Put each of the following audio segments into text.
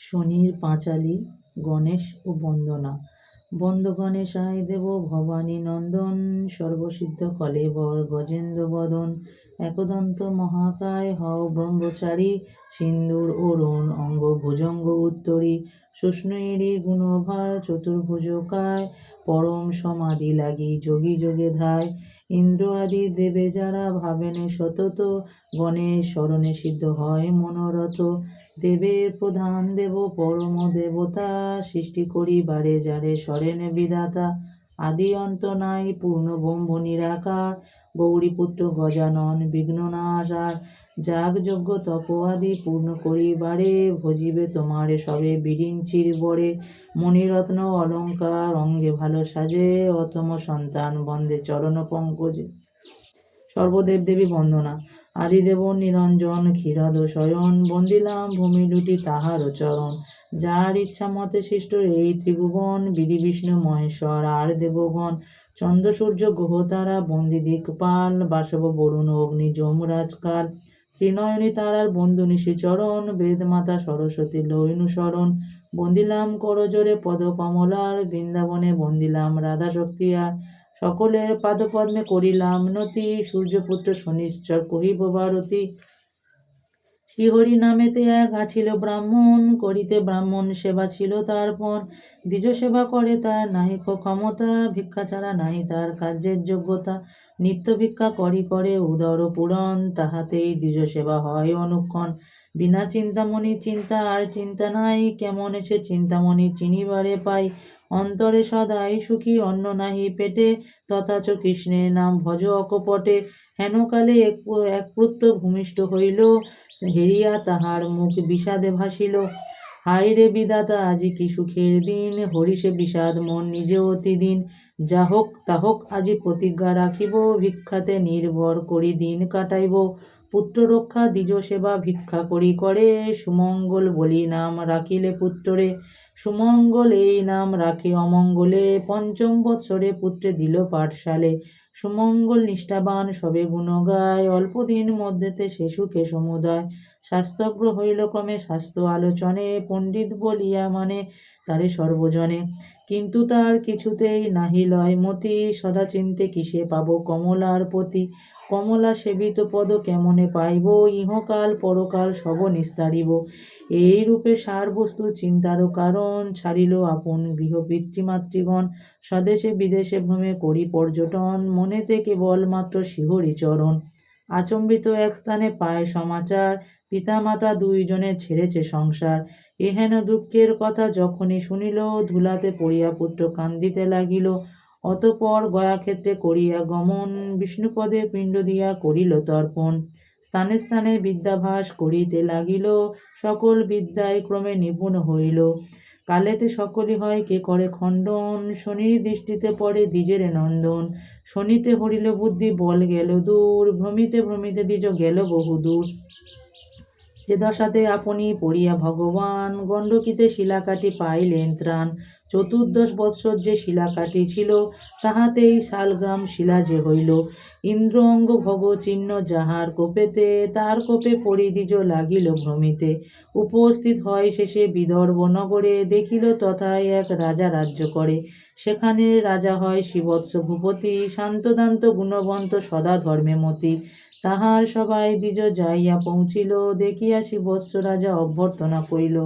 শনির পাঁচালী, গণেশ ও বন্দনা। বন্দ গণেশায় দেব ভবানী নন্দন, সর্বসিদ্ধ কলেবর গজেন্দ্র বদন। একদন্ত মহাকায় হও ব্রহ্মচারী, সিন্দুর অরুণ অঙ্গ ভুজঙ্গ উত্তরী। শুষ্ণৈরী গুণভার চতুর্ভুজকায়, পরম সমাধি লাগি যোগী যোগে ধায়। ইন্দ্র আদি দেবে যারা ভাবেনে সতত, গণেশ স্মরণে সিদ্ধ হয় মনোরথ। দেবের প্রধান দেব পরম দেবতা, সৃষ্টি করিবারে যারে স্মরেণ বিধাতা। আদি অন্ত নাই পূর্ণ ব্রহ্ম নিরাকার, গৌরীপুত্র গজানন বিঘ্ননাশার। যাগ যজ্ঞ তপ আদি পূর্ণ করিবারে, ভজিবে তোমারে সবে বিরিঞ্চির বরে। মণিরত্ন অলঙ্কার অঙ্গে ভালো সাজে, অথম সন্তান বন্দে চরণ পঙ্কজে। সর্বদেব দেবী বন্দনা। আদিদেব নিরঞ্জন ক্ষীরাদ শয়ন, বন্দিলাম ভূমি লুটি তাহার চরণ। যার ইচ্ছা মতে সৃষ্ট এই ত্রিভুবন, বিধি বিষ্ণু মহেশ্বর আর দেবগণ। চন্দ্র সূর্য গ্রহ তারা বন্দি দিকপাল, বাসব বরুণ অগ্নি যমরাজ কাল। ত্রিনয়নী তারার বন্ধু নিশিচরণ, বেদ মাতা সরস্বতী লইনু শরণ। বন্দিলাম করজোরে পদ কমলার, বৃন্দাবনে বন্দিলাম রাধা শক্তিয়ার। সকলের পাদপদ্মে করিলাম নতি, সূর্যপুত্র শনিশ্চর কহিব ভারতী। শ্রীহরি নামেতে এক আছিল ব্রাহ্মণ, করিতে ব্রাহ্মণ সেবা ছিল তার পণ। দ্বিজ সেবা করে তার নাহিক ক্ষমতা, ভিক্ষা ছাড়া নাহি তার কার্যের যোগ্যতা। নিত্য ভিক্ষা করে উদর পূরণ, তাহাতেই দ্বিজ সেবা হয় অনুক্ষণ। বিনা চিন্তামণি চিন্তা আর চিন্তা নাই, কেমন সে চিন্তামণি চিনিবারে পাই। অন্তরে সদাই সুখী অন্ন নাহি পেটে, তথাচ কৃষ্ণের নাম ভজ অকপটে। হেনকালে এক পুত্র ভূমিষ্ঠ হইল, হেরিয়া তাহার মুখ বিষাদে ভাসিল। হায় রে বিধাতা আজি কি সুখের দিন, হরিষে বিষাদ মন নিজে অতিদিন। যা হোক তা হোক আজি প্রতিজ্ঞা রাখিব, ভিক্ষাতে নির্ভর করি দিন কাটাইব। পুত্র রক্ষা দ্বিজ সেবা ভিক্ষা করে, সুমঙ্গল বলি নাম রাখিলে পুত্তরে। সুমঙ্গল এই নাম রাখে অমঙ্গলে, পঞ্চম বৎসরে পুত্রে দিল পাঠশালে। সুমঙ্গল নিষ্ঠাবান সবে গুণ গায়, অল্পদিন মধ্যেতে সে সুখে সমুদয়। শাস্ত্রজ্ঞ হইল ক্রমে শাস্ত্র আলোচনে, পণ্ডিত বলিয়া মানে তারে সর্বজনে। কিন্তু তার কিছুতেই নাহি লয় মতি, সদা চিন্তে কিসে পাব কমলার পতি। কমলা সেবিত পদ কেমনে পাইব, ইহকাল পরকাল সব নিস্তারিব। এই রূপে সার বস্তু চিন্তারও কারণ, ছাড়িল আপন গৃহ পিতৃমাতৃগণ। স্বদেশে বিদেশে ভ্রমে করি পর্যটন, মনেতে কেবল মাত্র শ্রীহরি চরণ। আচম্বিত এক স্থানে পায় সমাচার, পিতামাতা দুইজনে ছেড়েছে সংসার। এহেন দুঃখের কথা যখনই শুনিল, ধুলাতে পড়িয়া পুত্র কান্দিতে লাগিল। অতঃপর গয়াক্ষেত্রে করিয়া গমন, বিষ্ণুপদে পিণ্ড দিয়া করিল তর্পণ। স্থানে স্থানে বিদ্যাভাস করিতে লাগিল, সকল বিদ্যায় ক্রমে নিপুণ হইল। কালেতে সকলই হয় কে করে খণ্ডন, শনির দৃষ্টিতে পড়ে দ্বিজের নন্দন। শনিতে হরিল বুদ্ধি বল গেল দূর, ভ্রমিতে ভ্রমিতে দ্বিজ গেল বহুদূর। যে দশাতে আপনি পড়িয়া ভগবান, গণ্ডকিতে শিলাকাটি পাইলেন ত্রাণ। 14 বৎসর যে শিলাকাটি ছিল, তাহাতেই শালগ্রাম শিলা যে হইল। ইন্দ্র অঙ্গ ভগ চিহ্ন যাহার কোপেতে, তার কোপে পড়ি দ্বিজ লাগিল ভ্রমিতে। উপস্থিত হয় শেষে বিদর্ভ নগরে, দেখিল তথায় এক রাজা রাজ্য করে। সেখানে রাজা হয় শ্রীবৎস ভূপতি, শান্তদান্ত গুণবন্ত সদা ধর্মে মতি। তাহার সভায় দ্বিজ যাইয়া পৌঁছিল, দেখিয়া শ্রীবৎস রাজা অভ্যর্থনা করিল।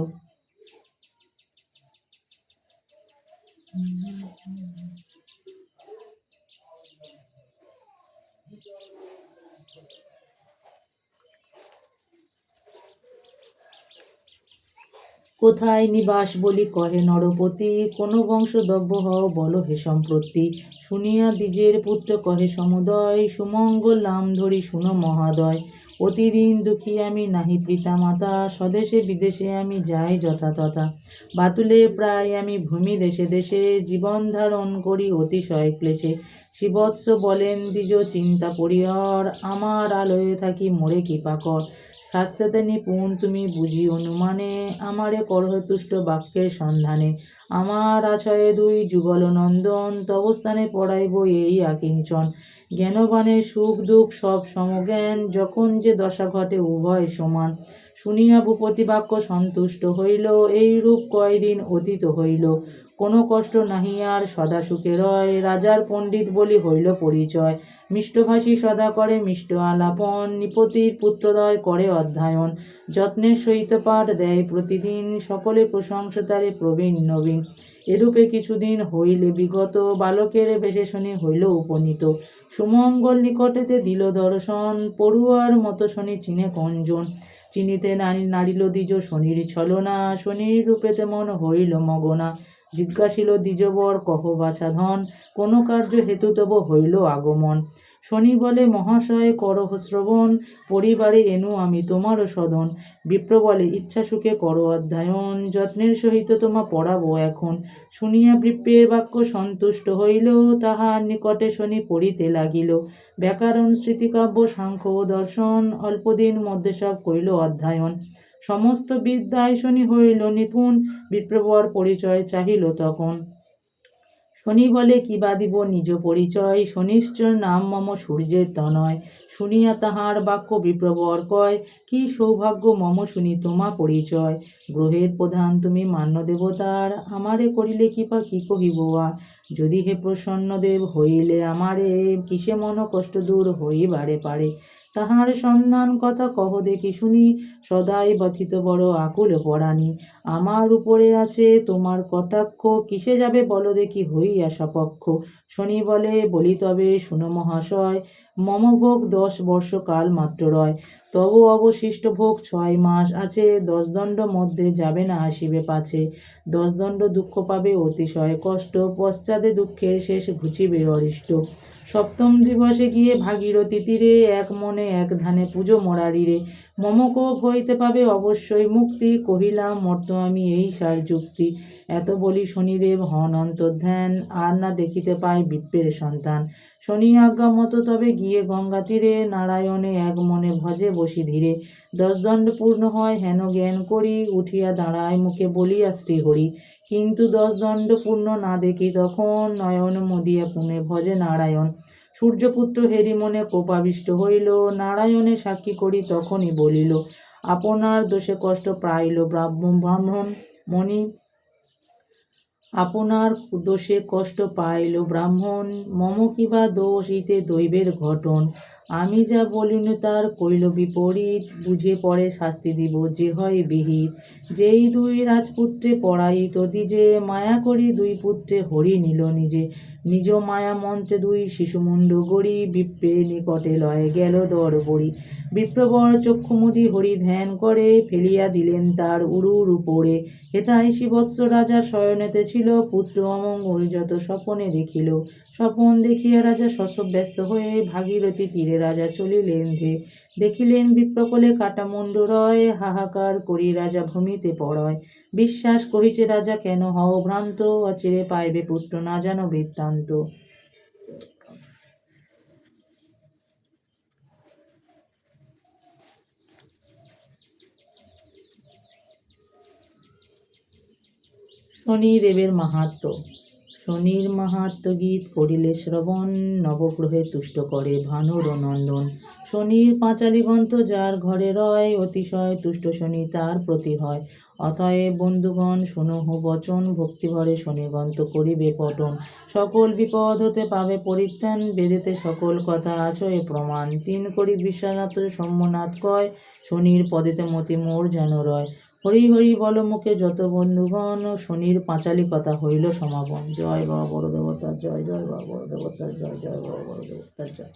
কোথায় নিবাস বলি কহে নরপতি, কোন বংশোদ্ভব হও বল হে সম্প্রতি। শুনিয়া দ্বিজের পুত্র কহে সমুদয়, সুমঙ্গল নাম ধরি শুনো মহাদয়। অতিদিন দুঃখী আমি নাহি পিতা মাতা, স্বদেশে বিদেশে আমি যাই যথাতথা। বাতুলে প্রায় আমি ভূমি দেশে দেশে, জীবন ধারণ করি অতিশয় ক্লেশে। শ্রীবৎস বলেন দ্বিজ চিন্তা পরিহর, আমার আলয়ে থাকি মোরে কৃপা কর। শাস্ত্রেতে নিপুণ তুমি বুঝি অনুমানে, আমারে করহ তুষ্ট বাক্যের সন্ধানে। আমার আছয়ে 2 যুগল নন্দন, তব স্থানে পড়াইব এই আকিঞ্চন। জ্ঞানবানের সুখ দুঃখ সব সমজ্ঞান, যখন যে দশা ঘটে উভয় সমান। শুনিয়া ভূপতি বাক্য সন্তুষ্ট হইল, এইরূপ কয়দিন অতীত হইল। কোনো কষ্ট নাহি আর, সদা সুখে রয়। রাজার পণ্ডিত বলি হইল পরিচয়, মিষ্টভাষী সদা করে মিষ্ট আলাপন। নৃপতির পুত্রদ্বয় করে অধ্যয়ন, যত্নের সহিত পাঠ দেয় প্রতিদিন। সকলে প্রশংসা তারে প্রবীণ নবীন। এরূপে কিছুদিন হইলে বিগত, বালকের বেশে শনি হইল উপনীত। সুমঙ্গল নিকটেতে দিল দর্শন, পড়ুয়ার মতো শনি চিনে কঞ্জন। চিনিতে নারিল দ্বিজ শনির ছলনা, শনির রূপেতে মন হইল মগনা। জিজ্ঞাসিল দ্বিজবর কহ বাছাধন, কোন কার্য হেতু তব হইল আগমন। শনি বলে মহাশয় করহ শ্রবণ, পরিবারে এনু আমি তোমার সদন। বিপ্র বলে ইচ্ছা সুখে করো অধ্যয়ন, যত্নের সহিত তোমা পড়াবো এখন। শুনিয়া বিপ্রের বাক্য সন্তুষ্ট হইল, তাহার নিকটে শনি পড়িতে লাগিল। ব্যাকরণ স্মৃতিকাব্য সাংখ্য ও দর্শন, অল্পদিন মধ্যে সব কইল অধ্যয়ন। সমস্ত বিদ্যায় শনি হইল নিপুণ, বিপ্রবর পরিচয় চাহিল তখন। শনি বলে কিবা দিব নিজ পরিচয়, শনিশ্চর নাম মম সূর্যের তনয়। শুনিয়া তাহার বাক্য বিপ্রবর কয়, কি সৌভাগ্য মম শুনি তোমা পরিচয়। গ্রহের প্রধান তুমি মান্য দেবতার, আমারে করিলে কৃপা কি কহিব আর। যদি হে প্রসন্ন দেব হইলে আমারে, কিসে মন কষ্ট দূর হইবারে পারে। তাহার সন্ধান কথা কহ দেখি শুনি, সদাই ব্যথিত বড় আকুল পরাণী। আমার উপরে আছে তোমার কটাক্ষ, কিসে যাবে বলো দেখি হইয়া সপক্ষ। শনি বলি তবে শুনো মহাশয়, মম ভোগ 10 বর্ষ কাল মাত্র রয়। তব অবশিষ্ট ভোগ 6 মাস আছে, 10 দণ্ড মধ্যে যাবে না আসিবে পাছে। 10 দণ্ড দুঃখ পাবে অতিশয় কষ্ট, পশ্চাতে দুঃখের শেষ ঘুচিবে অরিষ্ট। সপ্তম দিবসে গিয়ে ভাগীরথী তীরে, এক মনে এক ধ্যানে পুজো মোরারিরে। মম কোপ হইতে পাবে অবশ্যই মুক্তি, কহিলাম মর্ত আমি এই সার যুক্তি। এত বলি শনিদেব হন অন্তর্ধ্যান, আর না দেখিতে পায় বিপ্রের সন্তান। শনি আজ্ঞা মতো তবে গিয়ে গঙ্গা তীরে, নারায়ণে এক মনে ভজে বসি ধীরে। 10 দণ্ড পূর্ণ হয় হেন জ্ঞান করি, উঠিয়া দাঁড়ায় মুখে বলিয়া শ্রীহরি। কিন্তু 10 দণ্ড পূর্ণ না দেখি তখন, নয়ন মুদিয়া পুনে ভজে নারায়ণ। সূর্যপুত্র হেরি মনে কোপাবিষ্ট হইল, নারায়ণে সাক্ষী করি তখনই বলিল। আপনার দোষে কষ্ট পাইল ব্রাহ্মণ মণি, আপনার দোষে কষ্ট পাইল ব্রাহ্মণ। মম কিবা দোষ ইতে দৈবের ঘটন, আমি যা বলিনি তার কইল বিপরীত। বুঝে পরে শাস্তি দিব যে হয় বিহিত। যেই 2 রাজপুত্রে পড়াইত দ্বিজে, মায়া করি 2 পুত্রে হরি নিল নিজে। নিজ মায়া মন্ত্রে 2 শিশুমুণ্ড গড়ি, বিপ্রের নিকটে লয়ে গেল দর বড়ি। বিপ্রবর চক্ষুমুদি হরি ধ্যান করে, ফেলিয়া দিলেন তার উরুর উপরে। হেথায় শিবৎস রাজার শয়নেতে ছিল, পুত্র অমঙ্গল যত স্বপনে দেখিল। স্বপন দেখিয়া রাজা শশব ব্যস্ত হয়ে, ভাগীরথী তীরে রাজা চলিলেন ধে। দেখিলেন বিপ্রকলে কাটামুণ্ড রয়, হাহাকার করি রাজা ভূমিতে পড়য়। বিশ্বাস কহিছে রাজা কেন হও ভ্রান্ত, অচিরে পাইবে পুত্র না জানো বৃত্তান্ত। শনিদেবের মাহাত্ম্য। শনির মাহাত্ম্য গীত করিলে শ্রবণ, নবগ্রহে তুষ্ট করে ভানুর নন্দন। শনির পাঁচালী গ্রন্থ যার ঘরে রয়, অতিশয় তুষ্ট শনি তার প্রতি হয়। অতএব বন্ধুগণ শুনহু বচন, ভক্তিভরে শনি গ্রন্থ করিবে পঠন। সকল বিপদ হতে পাবে পরিত্রাণ, বেদেতে সকল কথা আছয় প্রমাণ। 3 করি বিশ্বনাথ সোমনাথ কয়, শনির পদেতে মতি মোর যেন রয়। হরি হরি বল মুখে যত বন্ধুগণ, শনির পাঁচালী কথা হইল সমাপন। জয় বাবা বড় দেবতার জয়, জয় বাবা বড় দেবতার জয়, জয় বাবা বড় দেবতার জয়।